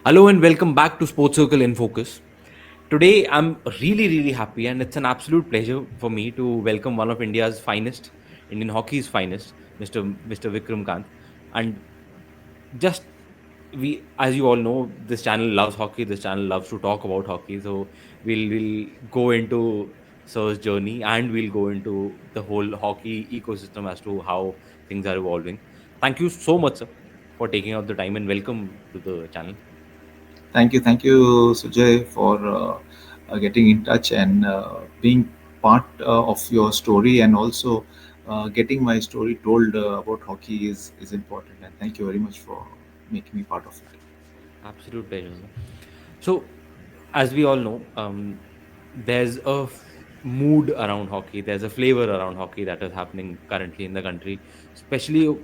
Hello and welcome back to Sports Circle in Focus. Today I'm really happy and it's an absolute pleasure for me to welcome one of India's finest, Indian hockey's finest, Mr. Vickram Kanth. And just we as you all know, this channel loves hockey, this channel loves to talk about hockey. So we'll go into Sir's journey and we'll go into the whole hockey ecosystem as to how things are evolving. Thank you so much, sir, for taking out the time and welcome to the channel. Thank you, Sujay, for getting in touch and being part of your story, and also getting my story told about hockey is important. And thank you very much for making me part of it. Absolute pleasure, sir. So, as we all know, there's a mood around hockey. There's a flavor around hockey that is happening currently in the country, especially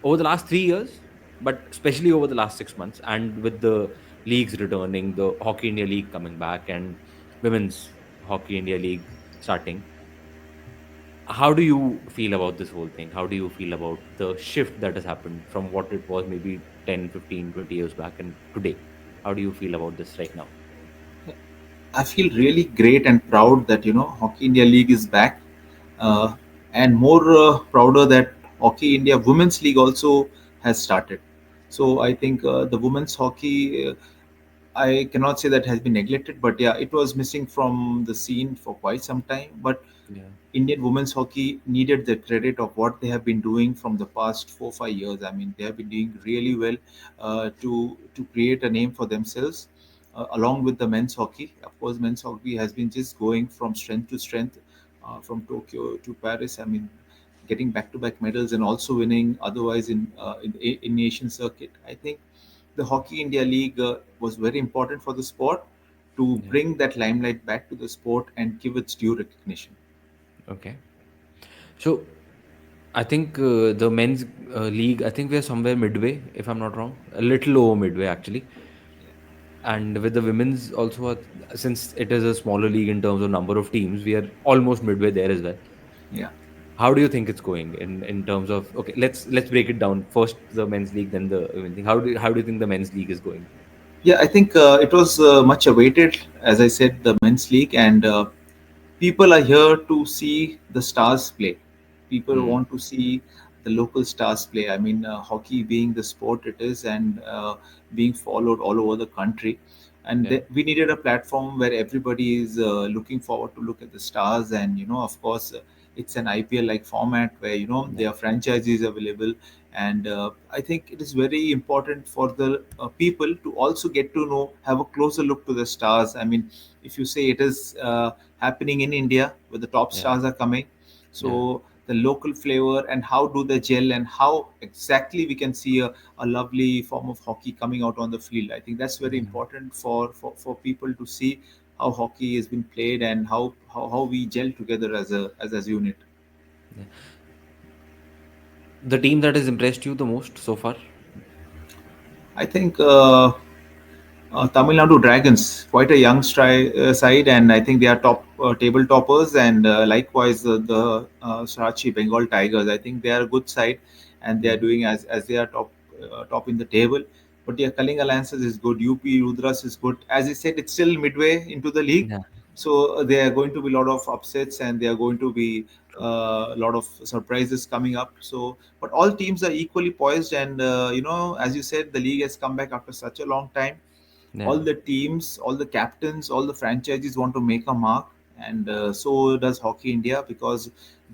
over the last 3 years, but especially over the last 6 months. And with the leagues returning, the Hockey India League coming back, and Women's Hockey India League starting. How do you feel about this whole thing? How do you feel about the shift that has happened from what it was maybe 10, 15, 20 years back and today? How do you feel about this right now? I feel really great and proud that Hockey India League is back, uh, and more prouder that Hockey India Women's League also has started. So I think the women's hockey. I cannot say that has been neglected, but yeah, it was missing from the scene for quite some time. But Yeah. Indian women's hockey needed the credit of what they have been doing from the past 4 5 years. I mean, they have been doing really well to create a name for themselves, along with the men's hockey. Of course, men's hockey has been just going from strength to strength, from Tokyo to Paris. I mean, getting back-to-back medals and also winning otherwise in Asian circuit. I think the Hockey India League was very important for the sport to Yeah. bring that limelight back to the sport and give its due recognition. Okay. So I think the men's league, I think we are somewhere midway, if I'm not wrong, a little over midway actually. And with the women's also, since it is a smaller league in terms of number of teams, we are almost midway there as well. Yeah. How do you think it's going in terms of, okay, let's break it down. First the men's league, then the women's league. How do you think the men's league is going? Yeah, I think it was much awaited, as I said, the men's league, and people are here to see the stars play. People Hmm. want to see the local stars play. I mean, hockey being the sport it is, and being followed all over the country, and Yeah. we needed a platform where everybody is looking forward to look at the stars. And of course, it's an IPL like format where Yeah. there are franchises available, and I think it is very important for the people to also get to know, have a closer look to the stars. I mean, if you say it is happening in India where the top Yeah. stars are coming, Yeah. so the local flavor and how do they gel and how exactly we can see a lovely form of hockey coming out on the field. I think that's very Yeah. important for people to see how hockey has been played and how we gel together as a unit. Yeah. The team that has impressed you the most so far? I think Tamil Nadu Dragons, quite a young side, and I think they are top table toppers. And likewise, the Sarachi Bengal Tigers, I think they are a good side, and they are Yeah. doing as they are top in the table. But yeah, Kalinga Lancers is good. UP Rudras is good. As I said, it's still midway into the league, Yeah. so there are going to be a lot of upsets, and there are going to be True. a lot of surprises coming up. So, but all teams are equally poised, and as you said, the league has come back after such a long time. All Yeah. the teams, all the captains, all the franchises want to make a mark, and so does Hockey India, because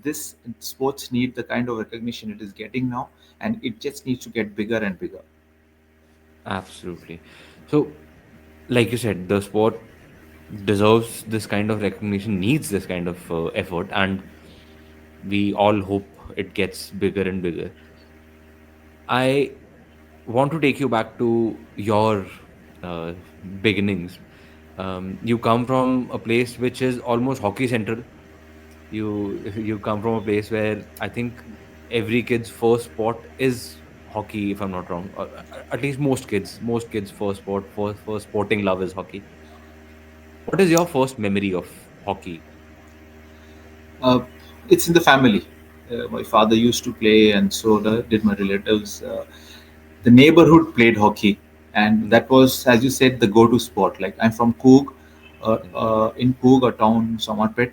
this sports need the kind of recognition it is getting now, and it just needs to get bigger and bigger. Absolutely. So, like you said, the sport deserves this kind of recognition, needs this kind of effort, and we all hope it gets bigger and bigger. I want to take you back to your uh, beginnings. You come from a place which is almost hockey central. You come from a place where I think every kid's first sport is hockey, if I'm not wrong. Or at least most kids' first sport, first sporting love is hockey. What is your first memory of hockey? Uh, it's in the family. My father used to play, and so did my relatives. The neighborhood played hockey, and Mm, that was, as you said, the go-to sport. Like I'm from Coorg, yeah. in Coorg, a town, Somerpet.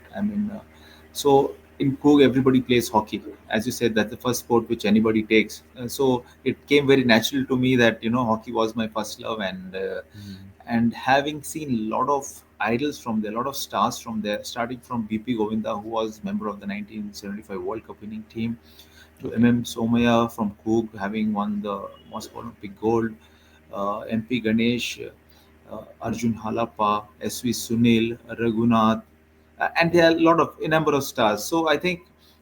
So in Coorg, everybody plays hockey. As you said, that's the first sport which anybody takes. So it came very natural to me that hockey was my first love, Mm, and having seen a lot of idols from there, a lot of stars from there, starting from BP Govinda, who was member of the 1975 World Cup winning team, to okay. Somaya from Coorg, having won the Moscow Olympic gold, MP Ganesh, Arjun Halapa, SV Sunil, Raghunath, and Yeah. there are a lot of a number of stars. So I think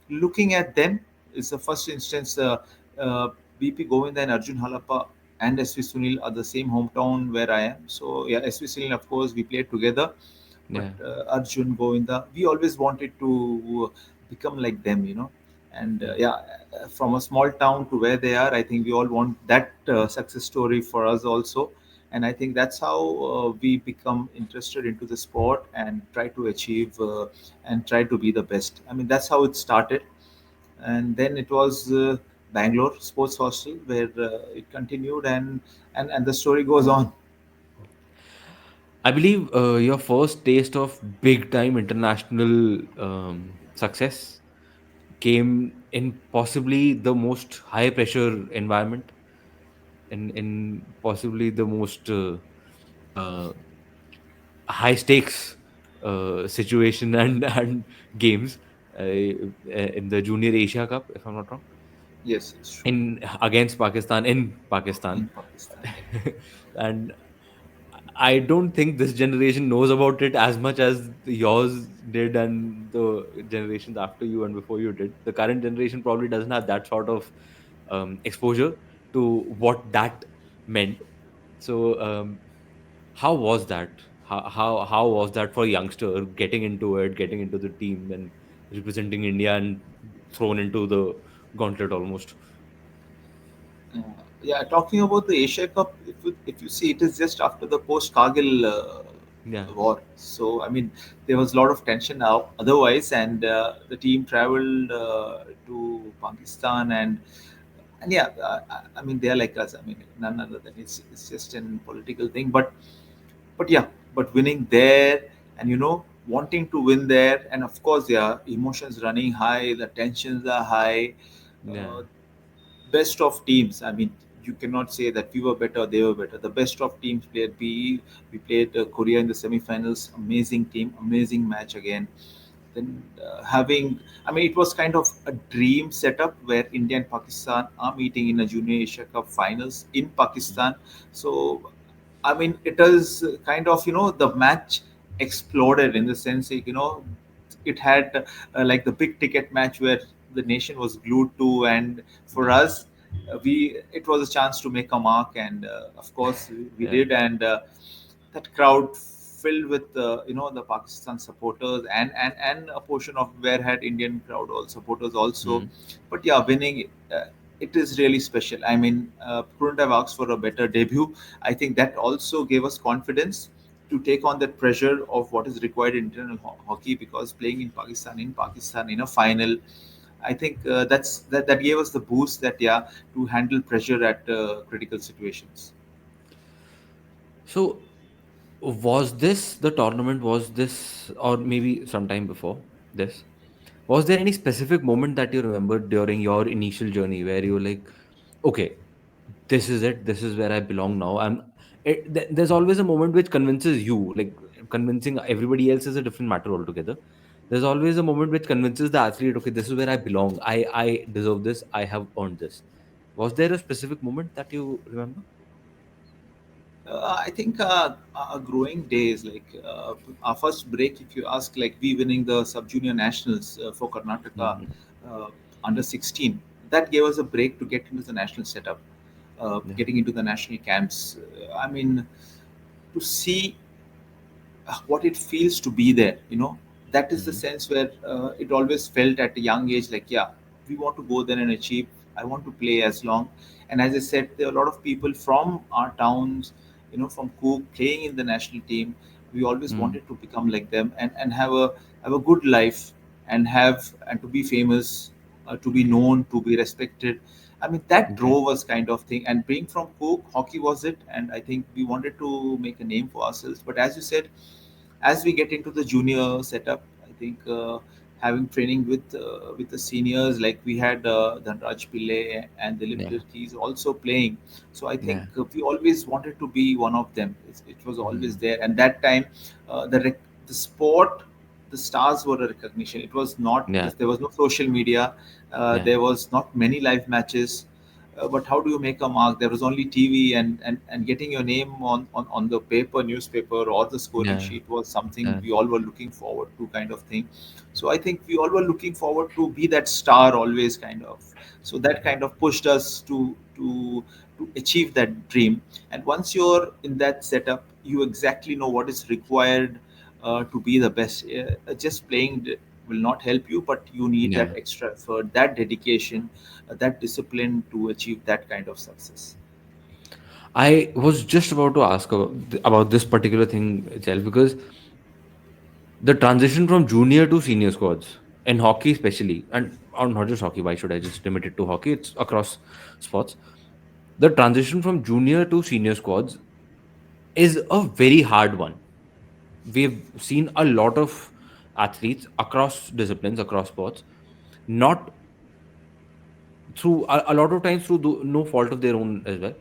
looking at them is the first instance. BP Govinda and Arjun Halapa and SV Sunil are the same hometown where I am. So yeah, SV Sunil, of course, we played together, but Yeah. Arjun Govinda, we always wanted to become like them. And Yeah. yeah, from a small town to where they are, I think we all want that success story for us also. And I think that's how we become interested into the sport and try to achieve and try to be the best. I mean, that's how it started. And then it was Bangalore Sports Hostel where it continued, and the story goes on. I believe your first taste of big time international success came in possibly the most high pressure environment, in possibly the most uh, high stakes situation and games in the Junior Asia Cup, if I'm not wrong, Yes, it's true. in against Pakistan in Pakistan. In Pakistan, yeah. And I don't think this generation knows about it as much as yours did and the generations after you and before you did. The current generation probably doesn't have that sort of exposure to what that meant. So, how was that? How was that for a youngster getting into it, getting into the team and representing India and thrown into the gauntlet almost? Uh, yeah, talking about the Asia Cup, if you see, it is just after the post Kargil Yeah, war. So I mean, there was a lot of tension now. Otherwise, and the team traveled to Pakistan, and yeah, I mean, they are like us. I mean, none other than it's just an political thing. But yeah, but winning there, and wanting to win there, and of course, yeah, emotions running high, the tensions are high. yeah, Uh, Best of teams. I mean, you cannot say that we were better, they were better. The best of teams played. We played Korea in the semifinals. Amazing team, amazing match again. Then having, I mean, it was kind of a dream setup where India and Pakistan are meeting in a Junior Asia Cup finals in mm, Pakistan. So I mean, it is kind of, the match exploded in the sense, like, it had like the big ticket match where the nation was glued to, and for yeah, us, it was a chance to make a mark, and of course we yeah. did, and that crowd filled with the Pakistan supporters, and a portion of where had Indian crowd all supporters also. Mm. But yeah, winning, it is really special. I mean, couldn't have asked for a better debut. I think that also gave us confidence to take on that pressure of what is required in international hockey, because playing in Pakistan in a final, I think that gave us the boost that, yeah, to handle pressure at critical situations. So, was this the tournament? Was this, or maybe sometime before this? Was there any specific moment that you remember during your initial journey where you were like, okay, this is it, this is where I belong now? There's always a moment which convinces you, like convincing everybody else is a different matter altogether. There's always a moment which convinces the athlete, okay, this is where I belong. I deserve this. I have earned this. Was there a specific moment that you remember? I think our growing days, like our first break, if you ask, like we winning the sub junior nationals for Karnataka Hmm. uh, under 16, that gave us a break to get into the national setup, Yeah. getting into the national camps. I mean, to see what it feels to be there, that is the Hmm. sense where it always felt at a young age, like, yeah, we want to go there and achieve. I want to play as long. And as I said, there are a lot of people from our towns, from Cook, playing in the national team. We always Hmm. wanted to become like them, and have a good life, and to be famous, to be known, to be respected. I mean, that Okay. drove us kind of thing. And being from Coorg, hockey was it. And I think we wanted to make a name for ourselves. But as you said, as we get into the junior setup, I think having training with the seniors, like we had Dhanraj Pillai and Dilip Yeah. Tirkis also playing. So I think Yeah. we always wanted to be one of them. It was always Mhm. there. And that time, the sport, the stars were a recognition. It was not Yeah. this, there was no social media. Yeah. There was not many live matches. But how do you make a mark? There was only TV, and getting your name on the paper, newspaper, or the scoring Yeah. sheet was something Yeah. we all were looking forward to, kind of thing. So I think we all were looking forward to be that star always, kind of. So that kind of pushed us to achieve that dream. And once you're in that setup, you exactly know what is required to be the best. Just playing will not help you, but you need that Yeah. extra effort, that dedication, that discipline to achieve that kind of success. I was just about to ask about this particular thing itself, because the transition from junior to senior squads in hockey, especially, and or not just hockey, why should I just limit it to hockey? It's across sports. The transition from junior to senior squads is a very hard one. We've seen a lot of athletes across disciplines, across sports, not through a lot of times through no fault of their own as well,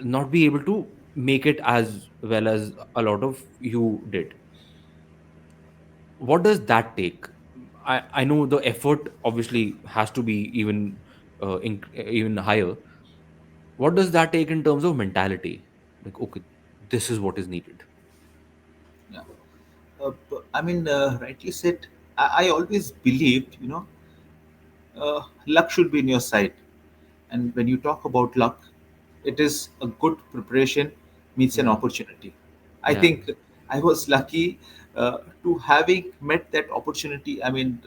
not be able to make it as well as a lot of you did. What does that take? I know the effort obviously has to be even higher. What does that take in terms of mentality? Like, okay, this is what is needed. Yeah. I mean, rightly said. I always believed, luck should be in your side. And when you talk about luck, it is a good preparation meets an Yeah. opportunity. I Yeah. think I was lucky to having met that opportunity. I mean,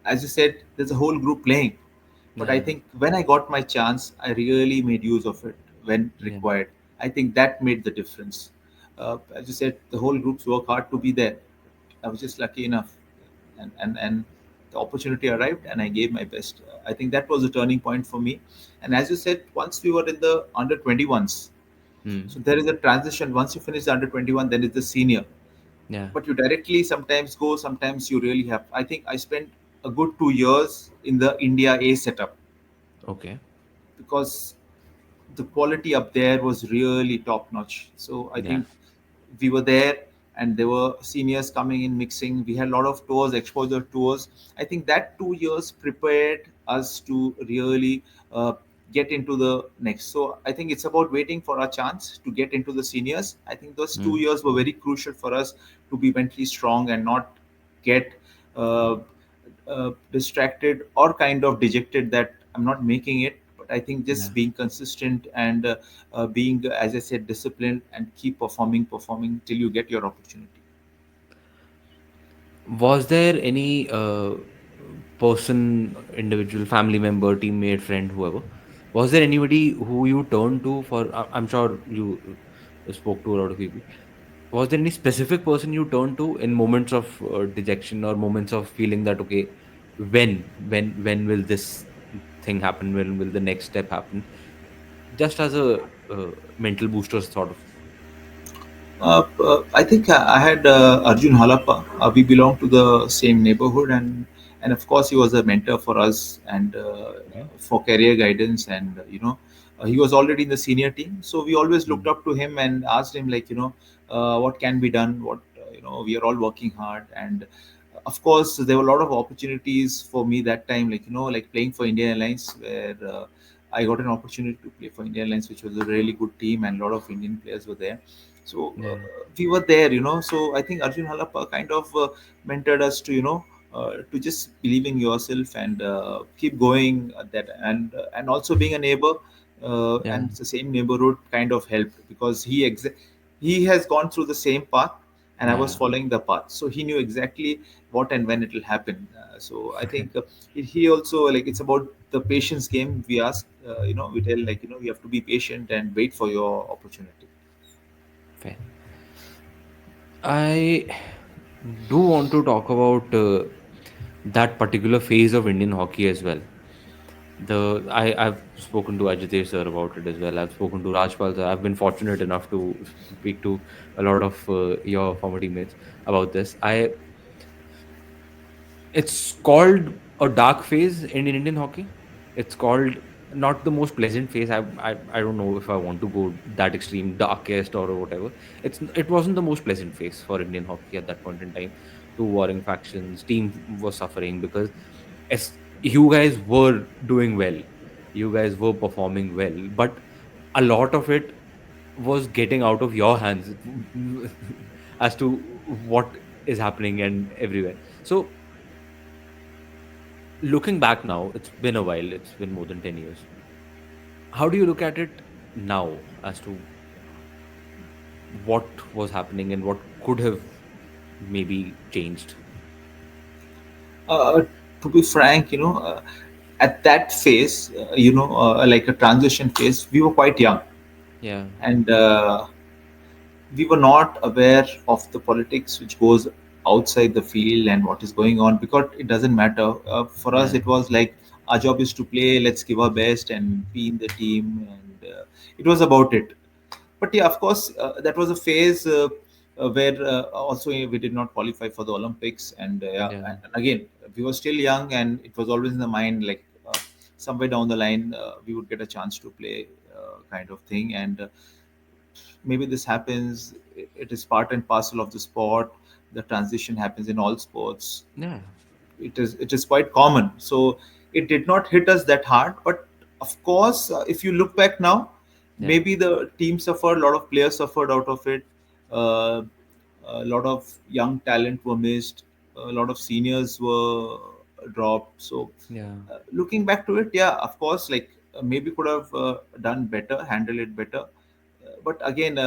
as you said, there's a whole group playing, but I Yeah. think when I got my chance, I really made use of it when Yeah. required. I think that made the difference. As you said, the whole groups work hard to be there. I was just lucky enough, and the opportunity arrived, and I gave my best. I think that was a turning point for me. And as you said, once we were in the under 21s, Hmm. so there is a transition. Once you finish the under 21, then it's the senior. Yeah. But you directly sometimes go, sometimes you really have. I think I spent a good 2 years in the India A setup Okay. because the quality up there was really top notch. So I Yeah. think we were there, and there were seniors coming in mixing. We had a lot of tours, exposure tours. I think that 2 years prepared us to really get into the next. So I think it's about waiting for our chance to get into the seniors. I think those two Hmm. years were very crucial for us to be mentally strong and not get uh, distracted or kind of dejected that I'm not making it. But I think Yeah. just being consistent and being, as I said, disciplined and keep performing till you get your opportunity. Was there any person, individual, family member, teammate, friend, whoever? Was there anybody who you turned to for? I'm sure you spoke to a lot of people. Was there any specific person you turned to in moments of dejection or moments of feeling that, okay, when will this thing happen? When will the next step happen? Just as a mental booster, sort of. I think I had Arjun Halappa. We belong to the same neighborhood, and of course he was a mentor for us and Okay. for career guidance. And he was already in the senior team, so we always looked Mm. up to him and asked him, like, what can be done. What we are all working hard, and of course there were a lot of opportunities for me that time, like like playing for Indian Airlines, where I got an opportunity to play for Indian Airlines, which was a really good team, and a lot of Indian players were there. So Yeah. we were there, So I think Arjun Halappa kind of mentored us to, to just believe in yourself and keep going at that, and also being a neighbor, Yeah. and the same neighborhood kind of helped because he has gone through the same path, and I was Yeah. following the path, so he knew exactly what and when it will happen. So I think he also, like, it's about the patience game. We ask, we tell, like, you have to be patient and wait for your opportunity. Fair. I do want to talk about that particular phase of Indian hockey as well. I've spoken to Ajitesh sir about it as well. I've spoken to Rajpal sir. I've been fortunate enough to speak to a lot of your former teammates about this. I It's called a dark phase in Indian hockey. It's called not the most pleasant phase. I don't know if I want to go that extreme, darkest or whatever. It wasn't the most pleasant phase for Indian hockey at that point in time. Two warring factions, team was suffering because as you guys were doing well, you guys were performing well, but a lot of it was getting out of your hands as to what is happening and everywhere. So looking back now, it's been a while, it's been more than 10 years. How do you look at it now as to what was happening and what could have maybe changed? Uh, to be frank, at that phase, like a transition phase, we were quite young, Yeah, and we were not aware of the politics which goes outside the field and what is going on, because it doesn't matter. For us, yeah, it was like our job is to play, let's give our best and be in the team, and it was about it. But yeah, of course, that was a phase where also we did not qualify for the Olympics, and yeah, yeah, and again, we were still young, and it was always in the mind, like somewhere down the line we would get a chance to play, kind of thing. And maybe this happens, it is part and parcel of the sport. The transition happens in all sports. yeah, It is quite common, so it did not hit us that hard. But of course, if you look back now, yeah, maybe the team suffered, a lot of players suffered out of it. uh, a lot of young talent were missed, a lot of seniors were dropped. So yeah, looking back to it, yeah, of course, like maybe could have done better, handle it better. But again,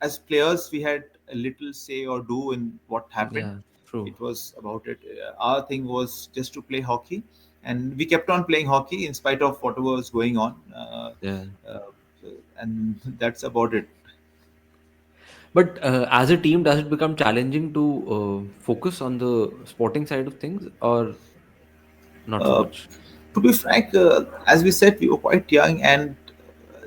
as players, we had a little say or do in what happened. yeah, true. It was about it. Our thing was just to play hockey, and we kept on playing hockey in spite of whatever was going on. Yeah. Uh, and that's about it. But as a team, does it become challenging to focus on the sporting side of things or not so Uh, much? to be frank, as we said, we were quite young, and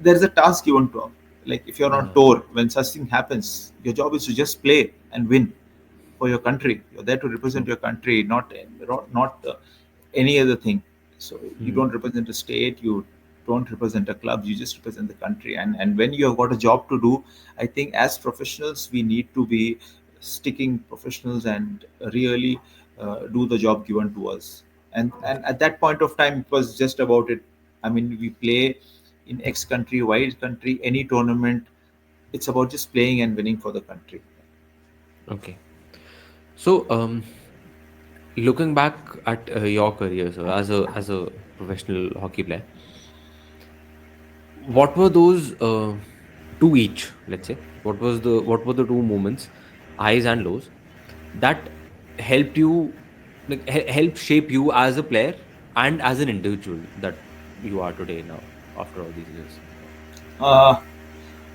there is a task given to us. Like if you're on Yeah. tour, when such thing happens, your job is to just play and win for your country. You're there to represent True. your country, not any other thing. So you Hmm. don't represent a state, you don't represent a club, you just represent the country. And when you have got a job to do, I think as professionals we need to be sticking professionals and really do the job given to us. And at that point of time, it was just about it. I mean, we play in X country, Y country, any tournament. It's about just playing and winning for the country. Okay. So, looking back at your career, sir, as a professional hockey player, what were those two each? Let's say, what were the two moments, highs and lows, that helped you, like helped shape you as a player and as an individual that you are today now after all these years? Uh,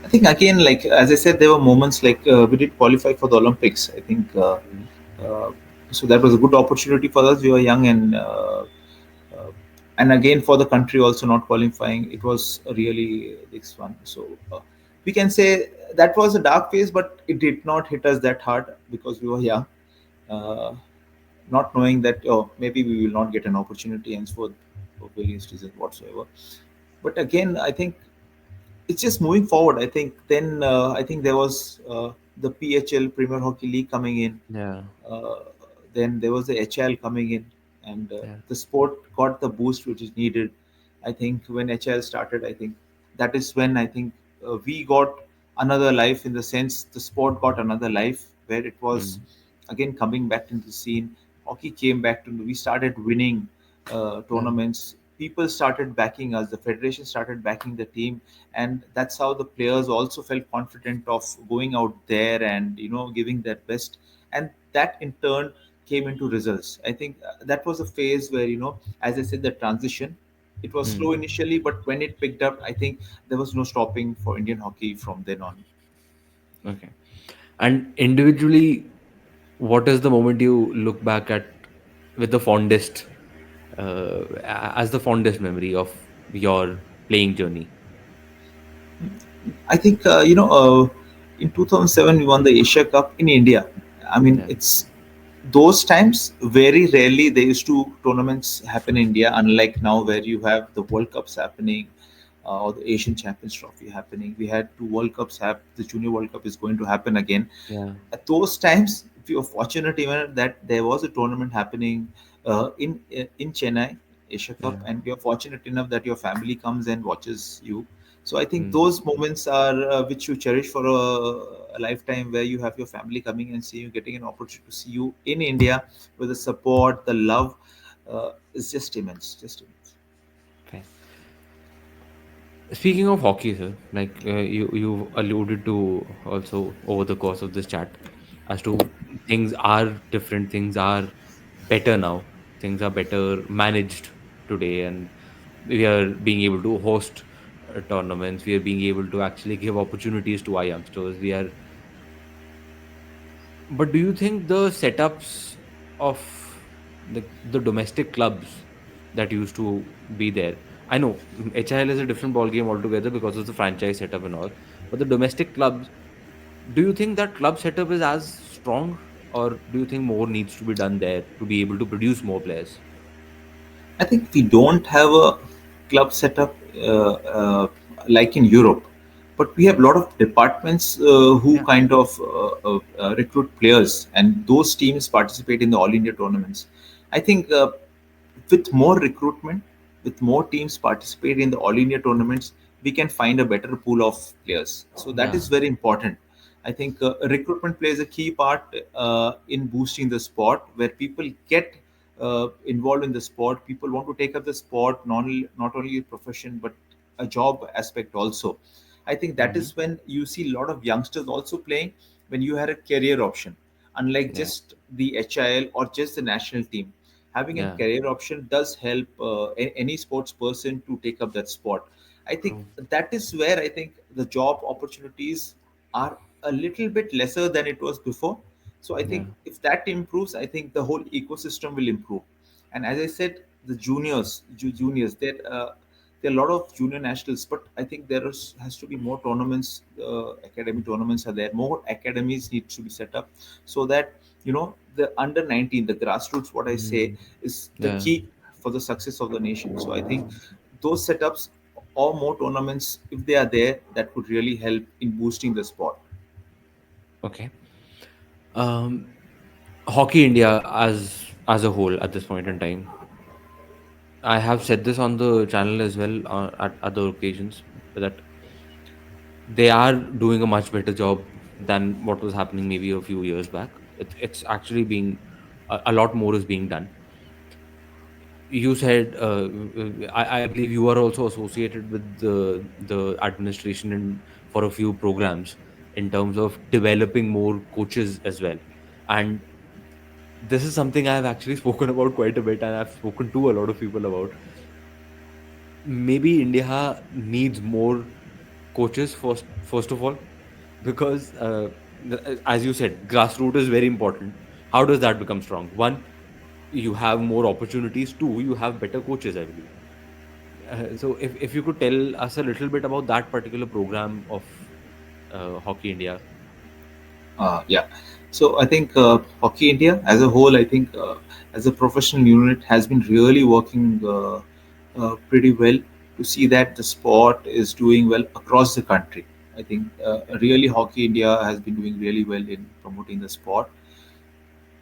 I think again, like as I said, there were moments like we did qualify for the Olympics. I think Mhm. uh, so that was a good opportunity for us. We were young, uh, and again for the country also not qualifying, it was a really big one. So we can say that was a dark phase, but it did not hit us that hard because we were young, uh, not knowing that maybe we will not get an opportunity henceforth for various reasons whatsoever. But again, I think it's just moving forward. I think then I think there was the PHL Premier Hockey League coming in. Yeah, Uh, then there was the HL coming in, and yeah, the sport got the boost which is needed. I think when HL started, I think that is when I think we got another life, in the sense the sport got another life where it was mm, again coming back into the scene. Hockey came back to, we started winning yeah, tournaments. People started backing us. The federation started backing the team, and that's how the players also felt confident of going out there and giving their best. And that in turn came into results. I think that was a phase where, as I said, the transition, it was slow mm, initially, but when it picked up, I think there was no stopping for Indian hockey from then on. okay. And individually, what is the moment you look back at with the fondest? as the fondest memory of your playing journey? I think in 2007 we won the Asia Cup in India. I mean, Yeah, it's those times very rarely there used to tournaments happen in India, unlike now where you have the World Cups happening or the Asian Champions Trophy happening. We had two World Cups. The Junior World Cup is going to happen again. yeah, At those times, if you're fortunate even that there was a tournament happening in Chennai, Asia Cup, yeah. and you're fortunate enough that your family comes and watches you. So I think Mm. those moments are which you cherish for a lifetime, where you have your family coming and see you, getting an opportunity to see you in India with the support, the love, is just immense, just immense. Fine. Speaking of hockey, sir, like you alluded to also over the course of this chat, as to things are different, things are better now, things are better managed today, and we are being able to host tournaments. We are being able to actually give opportunities to our youngsters. We are, but do you think the setups of the domestic clubs that used to be there? I know HIL is a different ball game altogether because of the franchise setup and all, but the domestic clubs, do you think that club setup is as strong, or do you think more needs to be done there to be able to produce more players? I think we don't have a club setup like in Europe, but we have a lot of departments who Yeah, kind of recruit players, and those teams participate in the All India tournaments. I think with more recruitment, with more teams participate in the All India tournaments, we can find a better pool of players. So that yeah, is very important. I think recruitment plays a key part in boosting the sport, where people get involved in the sport. People want to take up the sport not only a profession but a job aspect also. I think that hmm, is when you see a lot of youngsters also playing, when you had a career option, unlike yeah, just the HIL or just the national team. Having a yeah, career option does help any sports person to take up that sport. I think true, that is where I think the job opportunities are a little bit lesser than it was before. So I yeah, think if that improves, I think the whole ecosystem will improve. And as I said, the juniors, there are a lot of junior nationals, but I think has to be more tournaments. Academy tournaments are there. More academies need to be set up, so that the under 19, the grassroots, what I say, mm, is the yeah, key for the success of the nation. So I think those setups or more tournaments, if they are there, that would really help in boosting the sport. okay. Um, Hockey India as a whole at this point in time, I have said this on the channel as well at other occasions, that they are doing a much better job than what was happening maybe a few years back. It's actually being a lot more is being done. You said, I believe you are also associated with the administration and for a few programs in terms of developing more coaches as well. And this is something I've actually spoken about quite a bit, and I've spoken to a lot of people about. Maybe India needs more coaches first of all, because as you said, grassroots is very important. How does that become strong? One, you have more opportunities. Two, you have better coaches, I believe. So if you could tell us a little bit about that particular program of Hockey India. Yeah. So I think Hockey India as a whole, I think as a professional unit, has been really working pretty well to see that the sport is doing well across the country. I think really Hockey India has been doing really well in promoting the sport.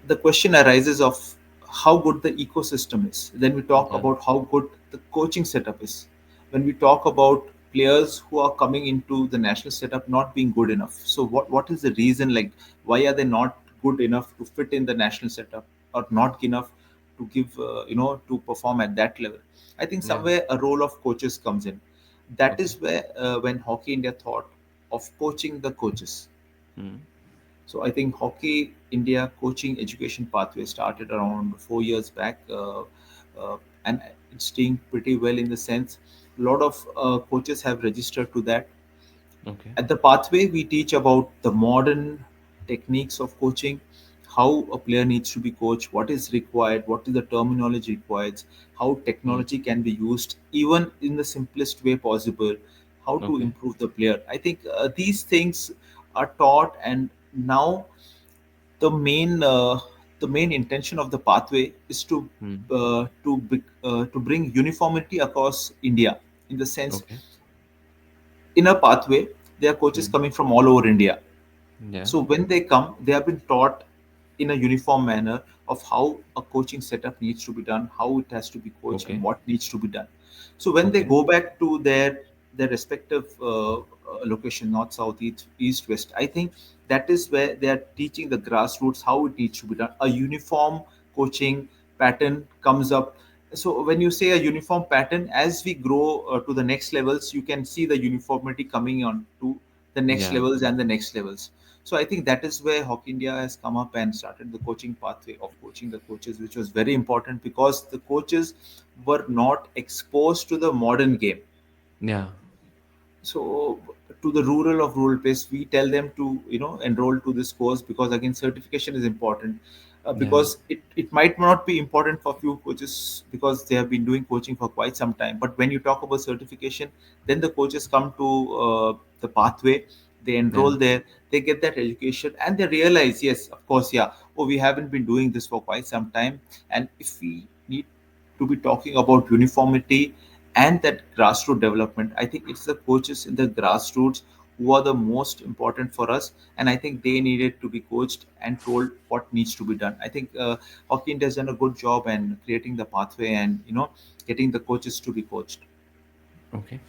The question arises of how good the ecosystem is. Then we talk Yeah, about how good the coaching setup is. When we talk about players who are coming into the national setup not being good enough, so what is the reason? Like, why are they not good enough to fit in the national setup, or not enough to give to perform at that level? I think yeah, somewhere a role of coaches comes in. That okay. is where when Hockey India thought of coaching the coaches. Mm. So I think Hockey India coaching education pathway started around 4 years back, and it's doing pretty well in the sense a lot of coaches have registered to that. Okay. At the pathway, we teach about the modern techniques of coaching, how a player needs to be coached, what is required, what is the terminology required, how Hmm. technology can be used, even in the simplest way possible, how to Okay. improve the player. I think these things are taught, and now the main intention of the pathway is Hmm. to bring uniformity across India, in the sense, Okay. in a pathway there are coaches Hmm. coming from all over India. Yeah. So when they come, they have been taught in a uniform manner of how a coaching setup needs to be done, how it has to be coached, and Okay. what needs to be done. So when they Okay. go back to their respective location, north, south, east, west, I think that is where they are teaching the grassroots how it needs to be done. A uniform coaching pattern comes up. So when you say a uniform pattern, as we grow to the next levels, you can see the uniformity coming on to the next Yeah. levels and the next levels. So I think that is where Hockey India has come up and started the coaching pathway of coaching the coaches, which was very important because the coaches were not exposed to the modern game. Yeah. So to the rural of rural place, we tell them to enroll to this course, because again certification is important. Yeah. Because it might not be important for few coaches because they have been doing coaching for quite some time, but when you talk about certification, then the coaches come to the pathway, they Yeah. enroll there, they get that education, and they realize, yes, of course, yeah, oh, we haven't been doing this for quite some time. And if we need to be talking about uniformity and that grassroots development, I think it's the coaches in the grassroots who are the most important for us. And I think they needed to be coached and told what needs to be done. I think Hawkins has done a good job in creating the pathway and getting the coaches to be coached. Okay.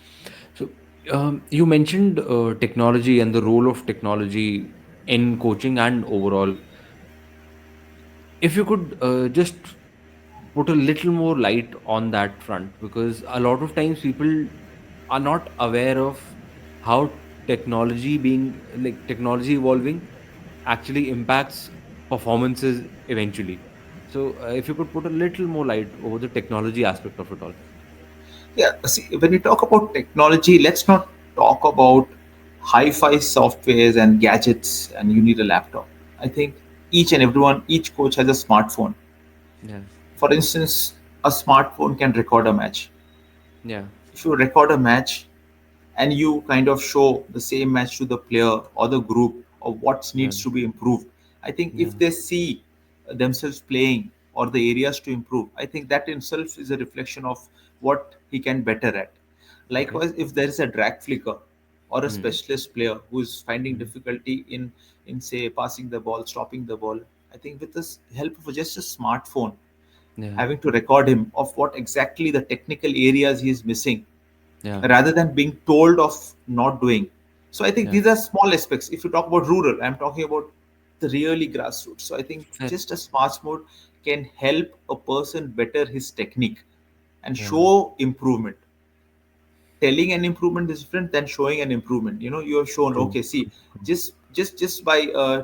So, you mentioned technology and the role of technology in coaching and overall. If you could just put a little more light on that front, because a lot of times people are not aware of how technology evolving actually impacts performances eventually. So, if you could put a little more light over the technology aspect of it all. Yeah, see, when you talk about technology, let's not talk about hi-fi softwares and gadgets and you need a laptop. I think each coach has a smartphone. Yeah. For instance, a smartphone can record a match. Yeah. If you record a match and you kind of show the same match to the player or the group of what Yeah. needs to be improved, I think Yeah. if they see themselves playing or the areas to improve, I think that in itself is a reflection of what he can better at. Okay. Likewise, if there is a drag flicker or a Hmm. specialist player who is finding Hmm. difficulty in say passing the ball, stopping the ball, I think with the help of just a smartphone, Yeah. having to record him of what exactly the technical areas he is missing, Yeah. rather than being told of not doing. So I think Yeah. these are small aspects. If you talk about rural, I'm talking about the really grassroots. So I think Fair. just a smart mode can help a person better his technique and Yeah. show improvement. Telling an improvement is different than showing an improvement. You have shown, True. okay, see, True. True. just by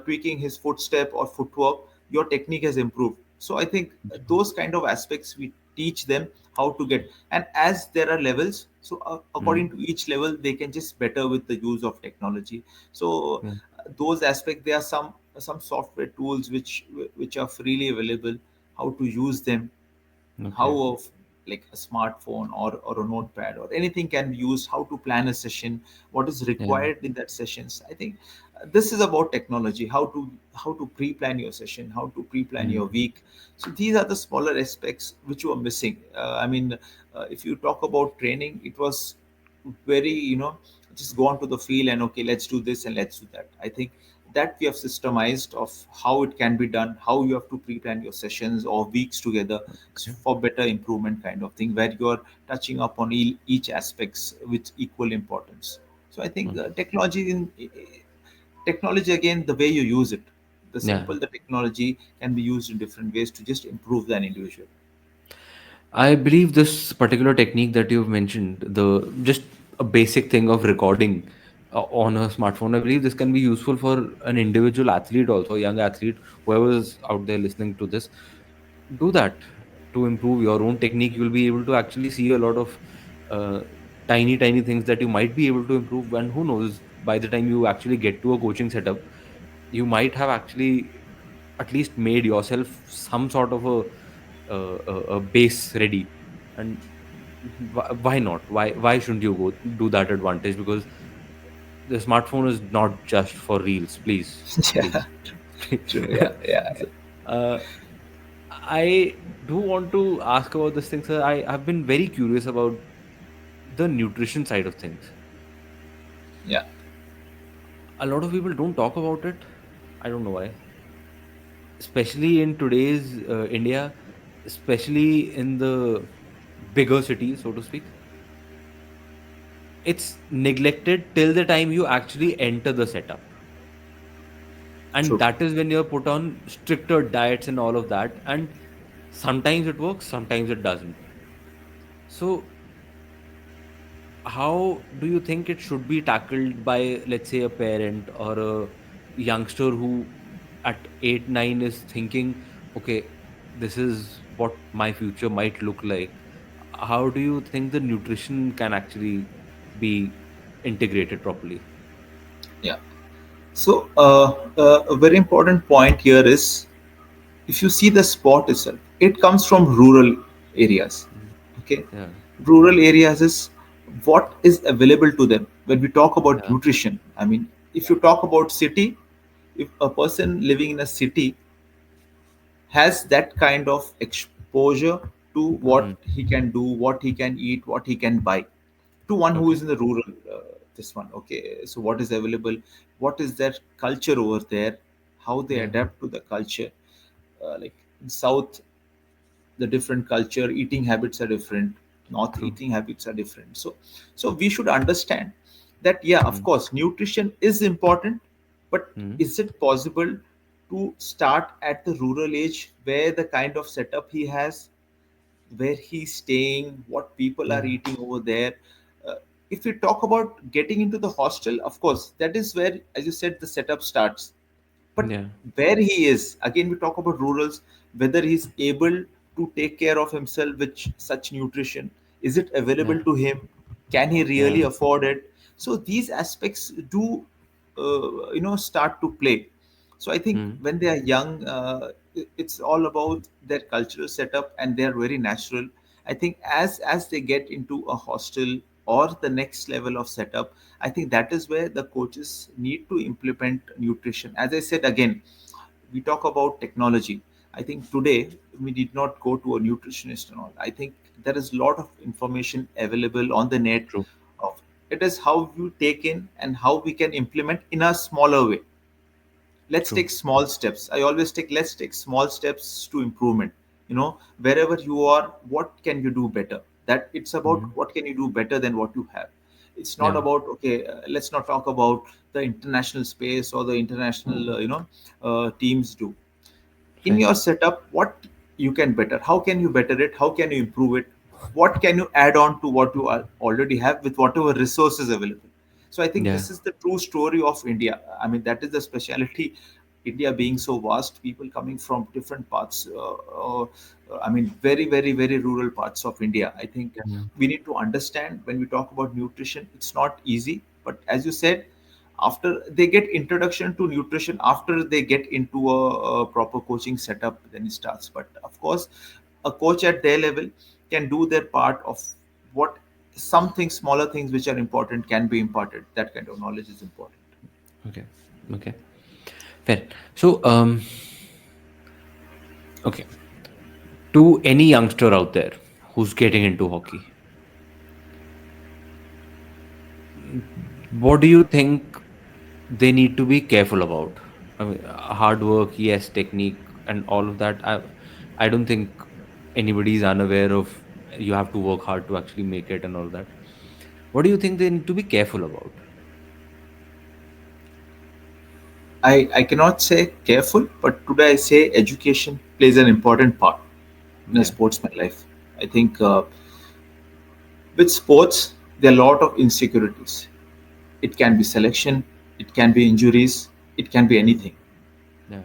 tweaking his footstep or footwork, your technique has improved. So I think True. those kind of aspects we teach them how to get. And as there are levels, so according Hmm. to each level they can just better with the use of technology. So Yeah. those aspects, there are some software tools which are freely available, how to use them, how Okay. of like a smartphone or a notepad or anything can be used, how to plan a session, what is Yeah. required in that sessions. I think this is about technology, how to pre-plan your session, how to pre-plan Hmm. your week. So these are the smaller aspects which were missing. I mean, if you talk about training, it was very, just go on to the field and okay, let's do this and let's do that. I think that we have systemized of how it can be done, how you have to pre-plan your sessions or weeks together Okay. for better improvement kind of thing, where you're touching upon each aspects with equal importance. So I think Okay. technology, again, the way you use it, the Yeah. simple the technology can be used in different ways to just improve an individual. I believe this particular technique that you've mentioned, the just a basic thing of recording on a smartphone, I believe this can be useful for an individual athlete, also a young athlete, whoever's out there listening to this. Do that to improve your own technique. You'll be able to actually see a lot of uh, tiny things that you might be able to improve. And who knows, by the time you actually get to a coaching setup, you might have actually at least made yourself some sort of a base ready. And why not? Why shouldn't you go do that advantage? Because the smartphone is not just for reels. Please, Yeah, please. true. Yeah, yeah, So, uh, I do want to ask about this thing, sir. I've been very curious about the nutrition side of things. yeah. A lot of people don't talk about it. I don't know why, especially in today's India, especially in the bigger cities, so to speak. It's neglected till the time you actually enter the setup. And True. that is when you're put on stricter diets and all of that. And sometimes it works, sometimes it doesn't. So, how do you think it should be tackled by, let's say, a parent or a youngster who at 8 9 is thinking, okay, this is what my future might look like? How do you think the nutrition can actually be integrated properly? Yeah. So, a very important point here is, if you see the sport itself, it comes from rural areas. Mhm. Okay, Yeah, rural areas is what is available to them. When we talk about yeah, nutrition, I mean, if you talk about city, if a person living in a city has that kind of exposure to mhm, what he can do, what he can eat, what he can buy, to one who okay, is in the rural, this one. Okay, so what is available, what is their culture over there, how they yeah, adapt to the culture. Like in South, the different culture, eating habits are different. North, true, eating habits are different. So we should understand that, yeah, of mm, course, nutrition is important, but mm, is it possible to start at the rural age, where the kind of setup he has, where he's staying, what people are yeah, eating over there. Uh, if we talk about getting into the hostel, of course, that is where, as you said, the setup starts. But yeah, where he is, again, we talk about rurals, whether he's able to take care of himself with such nutrition. Is it yeah, available to him? Can he yeah, really afford it? So these aspects do, start to play. So I think mm, when they are young, it's all about their cultural setup, and they are very natural. I think as they get into a hostel or the next level of setup, I think that is where the coaches need to implement nutrition. As I said again, we talk about technology. I think today we did not go to a nutritionist and all. I think there is a lot of information available on the net. true, Of it is how you take in and how we can implement in a smaller way. Let's true, take small steps. I always take, let's take small steps to improvement. Wherever you are, what can you do better? That it's about mm, what can you do better than what you have. It's not yeah, about, okay, let's not talk about the international space or the international teams do. In right, your setup, what you can better, how can you better it, how can you improve it, what can you add on to what you already have with whatever resources available. So I think yeah, this is the true story of India. I mean, that is the speciality. India being so vast, people coming from different parts, I mean, very, very, very rural parts of India. I think yeah, we need to understand, when we talk about nutrition, it's not easy. But as you said, after they get introduction to nutrition, after they get into a proper coaching setup, then it starts. But of course, a coach at their level can do their part of what, something smaller things which are important can be imparted. That kind of knowledge is important. okay, okay, fair. So, okay, to any youngster out there who's getting into hockey, what do you think they need to be careful about? I mean, hard work, yes, technique, and all of that. I don't think anybody is unaware of you have to work hard to actually make it and all that. What do you think they need to be careful about? I cannot say careful, but today I say education plays an important part in a Yeah, sportsman life. I think with sports, there are a lot of insecurities. It can be selection, it can be injuries, it can be anything. yeah,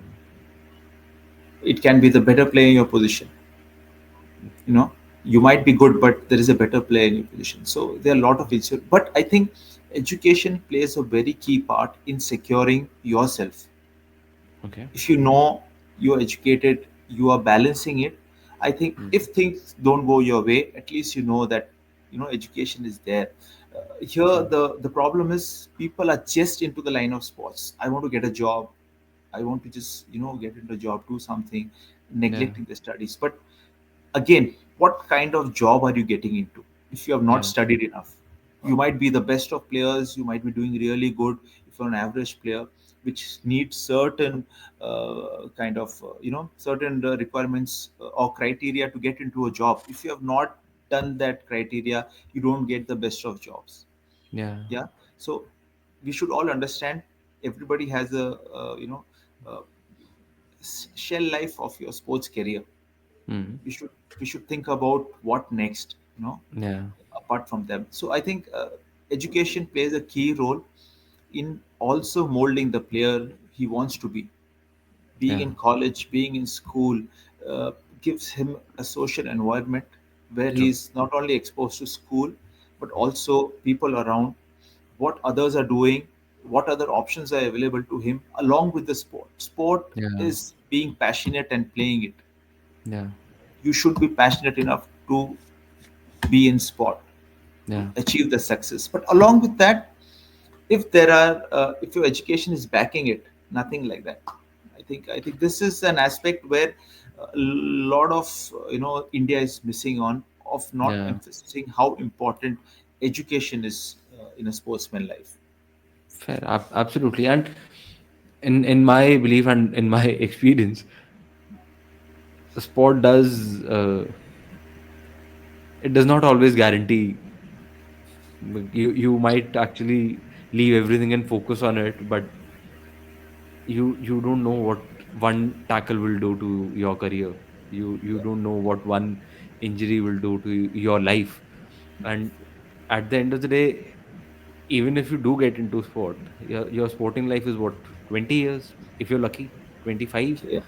It can be the better player in your position. You know, you might be good, but there is a better player in your position. So there are a lot of issues. But I think education plays a very key part in securing yourself. okay, If you know, you're educated, you are balancing it. I think if Mm. things don't go your way, at least you know that education is there. Here Yeah. the problem is people are just into the line of sports. I want to get a job, I want to just get into a job, do something, Yeah. neglecting the studies. But again, what kind of job are you getting into if you have not Yeah. studied enough? You might be the best of players, you might be doing really good if you're an average player, which needs certain kind of certain requirements or criteria to get into a job. If you have not done that criteria, you don't get the best of jobs. Yeah. Yeah. So we should all understand, everybody has a uh, shell life of your sports career. Mm. We should think about what next, Yeah. apart from them. So I think education plays a key role in also molding the player he wants to be. Being Yeah. in college, being in school, uh, gives him a social environment where True. he's not only exposed to school, but also people around, what others are doing, what other options are available to him, along with the sport. Sport Yeah. is being passionate and playing it. Yeah. You should be passionate enough to be in sport to Yeah. achieve the success. But along with that, if your education is backing it, nothing like that. I think this is an aspect where a lot of India is missing on, of not Yeah. emphasizing how important education is in a sportsman life. Fair. Absolutely. And in my belief and in my experience, sport does it does not always guarantee. You might actually leave everything and focus on it, but you don't know what one tackle will do to your career. You Yeah, don't know what one injury will do to your life. And at the end of the day, even if you do get into sport, your sporting life is what, 20 years if you're lucky, 25. yeah,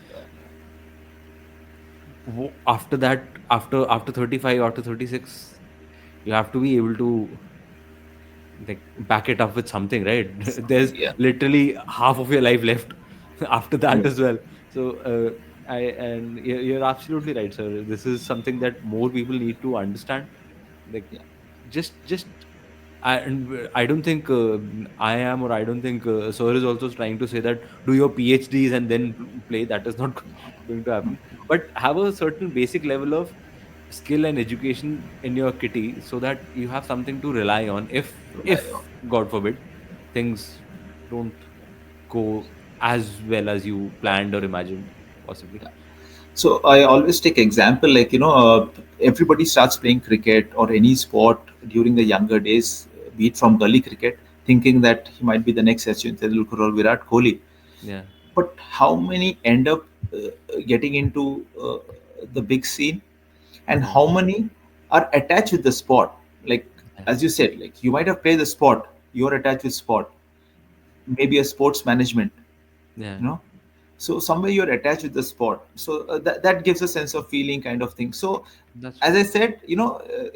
After that, after 35, after 36, you have to be able to like back it up with something, right? There's yeah, literally half of your life left after that yeah, as well. So you're absolutely right, sir. This is something that more people need to understand. Like, yeah, just I don't think I am, or I don't think sir is also trying to say that do your PhDs and then play. That is not going to happen. But have a certain basic level of skill and education in your kitty, so that you have something to rely on rely on. if God forbid things don't go as well as you planned or imagined, possibly. So I always take example, like everybody starts playing cricket or any sport during the younger days, be it from gully cricket, thinking that he might be the next Sachin Tendulkar or Virat Kohli. Yeah. But how many end up getting into the big scene, and Yeah. how many are attached with the sport? Like, Yeah. as you said, like you might have played the sport, you're attached with sport, maybe a sports management, Yeah. you know so somewhere you're attached with the sport, so that gives a sense of feeling kind of thing. So That's as true. I said,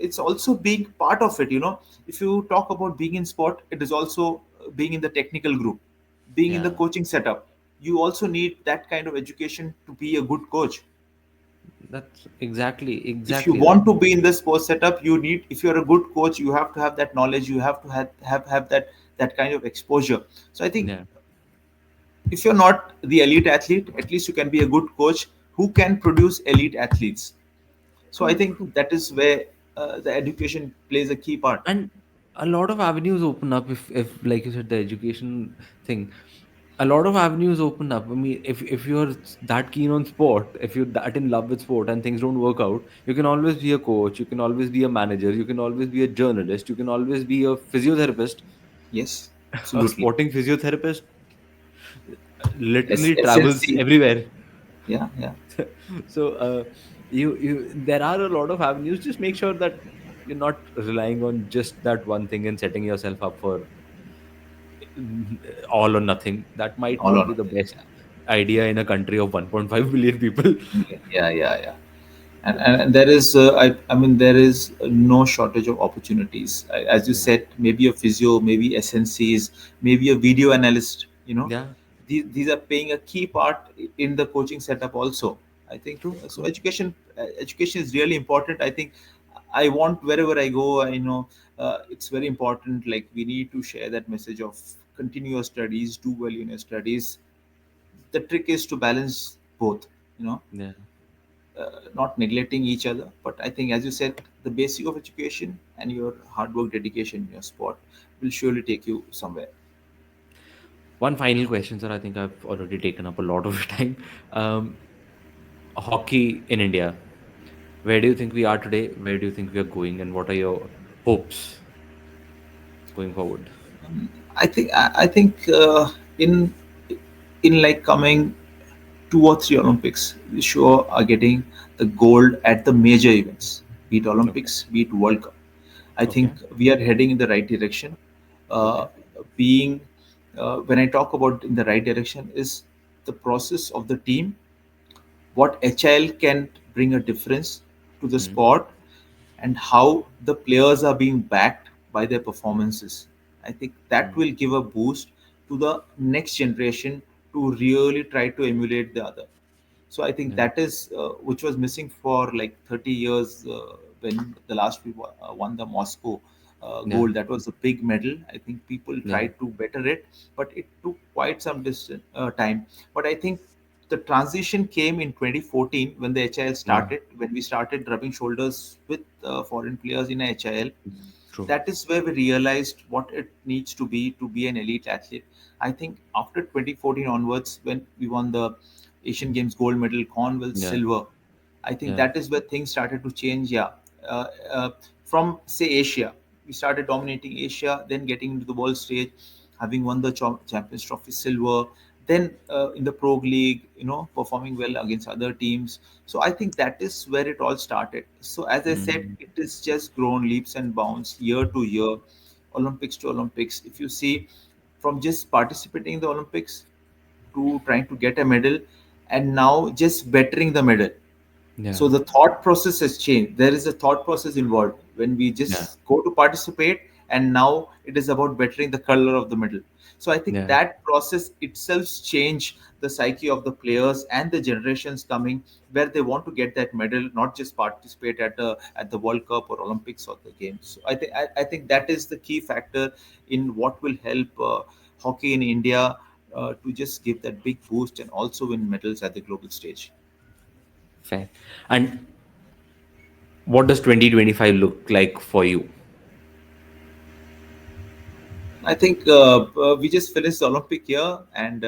it's also being part of it. If you talk about being in sport, it is also being in the technical group, being in the Yeah. coaching setup. You also need that kind of education to be a good coach. That's If you exactly that. want to be in the sports setup, you need, if you're a good coach, you have to have that knowledge, you have to have that kind of exposure. So I think Yeah. if you're not the elite athlete, at least you can be a good coach who can produce elite athletes. So I True. think True. that is where the education plays a key part. And a lot of avenues open up if like you said, the education thing, a lot of avenues open up. I mean, if you're that keen on sport, if you're that in love with sport and things don't work out, you can always be a coach, you can always be a manager, you can always be a journalist, you can always be a physiotherapist. Yes, A absolutely. sporting physiotherapist literally travels SNC. everywhere. Yeah, yeah. So you there are a lot of avenues. Just make sure that you're not relying on just that one thing and setting yourself up for all or nothing. That might All not or be the nothing. best idea in a country of 1.5 billion people. Yeah, yeah, yeah, yeah. And there is, I mean, there is no shortage of opportunities. As you Yeah. said, maybe a physio, maybe SNCs, maybe a video analyst. Yeah. these are playing a key part in the coaching setup also. I think True, so. true. Education is really important. I think I want wherever I go, I know it's very important. Like we need to share that message of continue your studies, do well in your studies. The trick is to balance both. You know, Yeah. not neglecting each other. But I think, as you said, the basic of education and your hard work, dedication in your sport will surely take you somewhere. One final question, sir. I think I've already taken up a lot of your time. Um, Hockey in India. Where do you think we are today? Where do you think we are going? And what are your hopes going forward? I think in like coming 2 or 3 Olympics, we sure are getting the gold at the major events, be it Okay. Olympics, be it World Cup. I think Okay. we are heading in the right direction. Uh, Okay. being When I talk about in the right direction is the process of the team, what HIL can bring a difference to the Mm. sport, and how the players are being backed by their performances. I think that Mm. will give a boost to the next generation to really try to emulate the other. So I think Yeah. that is which was missing for like 30 years when the last we won the Moscow Yeah. gold. That was a big medal. I think people Yeah. tried to better it, but it took quite some distance, time. But I think the transition came in 2014 when the HIL Yeah. started, when we started rubbing shoulders with foreign players in HIL. Mm. True. That is where we realized what it needs to be an elite athlete. I think after 2014 onwards, when we won the Asian Games gold medal, Commonwealth Yeah. silver, I think Yeah. that is where things started to change. Yeah, uh, uh, from say Asia, we started dominating Asia, then getting into the world stage, having won the Champions Trophy silver, then in the Pro League, performing well against other teams. So I think that is where it all started. So as I said, Mm. it is just grown leaps and bounds year to year, Olympics to Olympics. If you see, from just participating in the Olympics to trying to get a medal, and now just bettering the medal. Yeah. So the thought process has changed. There is a thought process involved when we Yeah. just go to participate, and now it is about bettering the color of the medal. So I think Yeah. that process itself change the psyche of the players and the generations coming, where they want to get that medal, not just participate at the World Cup or Olympics or the games. So I think that is the key factor in what will help hockey in India to just give that big boost and also win medals at the global stage. Fair. And what does 2025 look like for you? I think we just finished the Olympic year, and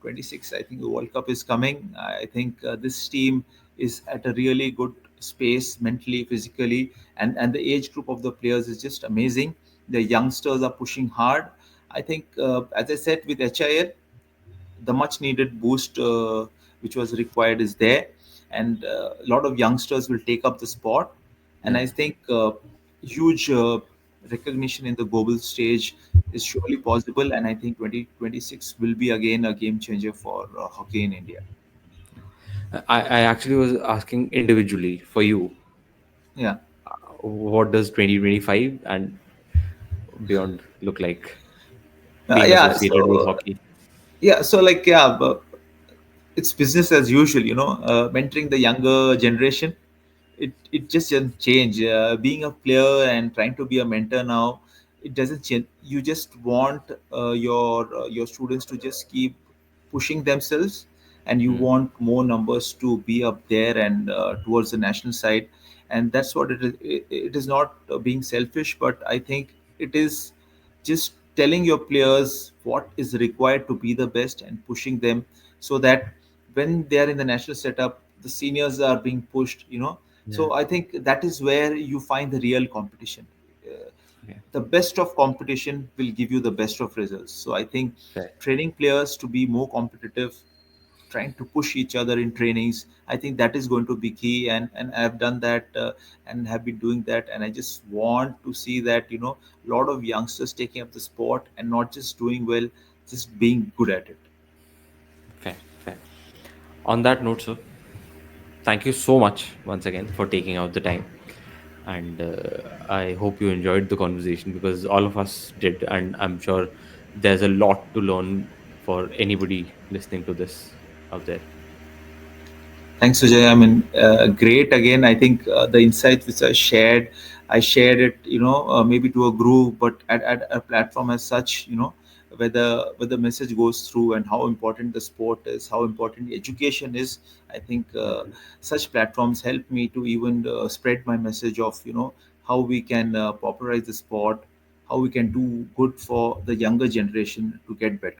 26. I think the World Cup is coming. I think this team is at a really good space mentally, physically, and the age group of the players is just amazing. The youngsters are pushing hard. I think, as I said, with HIL, the much needed boost which was required is there, and a lot of youngsters will take up the sport, and Yeah. I think huge recognition in the global stage is surely possible, and I think 2026 will be again a game changer for hockey in India. I actually was asking individually for you, Yeah. what does 2025 and beyond look like uh, being yeah associated with so hockey? but it's business as usual, mentoring the younger generation. It just doesn't change. Being a player and trying to be a mentor now, it doesn't change. You just want your students to just keep pushing themselves, and you Hmm. want more numbers to be up there and towards the national side. And that's what it is. It is not being selfish, but I think it is just telling your players what is required to be the best and pushing them, so that when they are in the national setup, the seniors are being pushed, Yeah. so I think that is where you find the real competition. Uh, Okay. the best of competition will give you the best of results. So I think Fair. training players to be more competitive, trying to push each other in trainings, I think that is going to be key. And I've done that and have been doing that. And I just want to see that, a lot of youngsters taking up the sport and not just doing well, just being good at it. Fair. Fair. On that note, sir, thank you so much once again for taking out the time. And I hope you enjoyed the conversation because all of us did. And I'm sure there's a lot to learn for anybody listening to this out there. Thanks, Vijay. I mean, great. Again, I think the insights which I shared it, maybe to a group, but at a platform as such, where the message goes through and how important the sport is, how important education is. I think such platforms help me to even spread my message of, how we can popularize the sport, how we can do good for the younger generation to get better.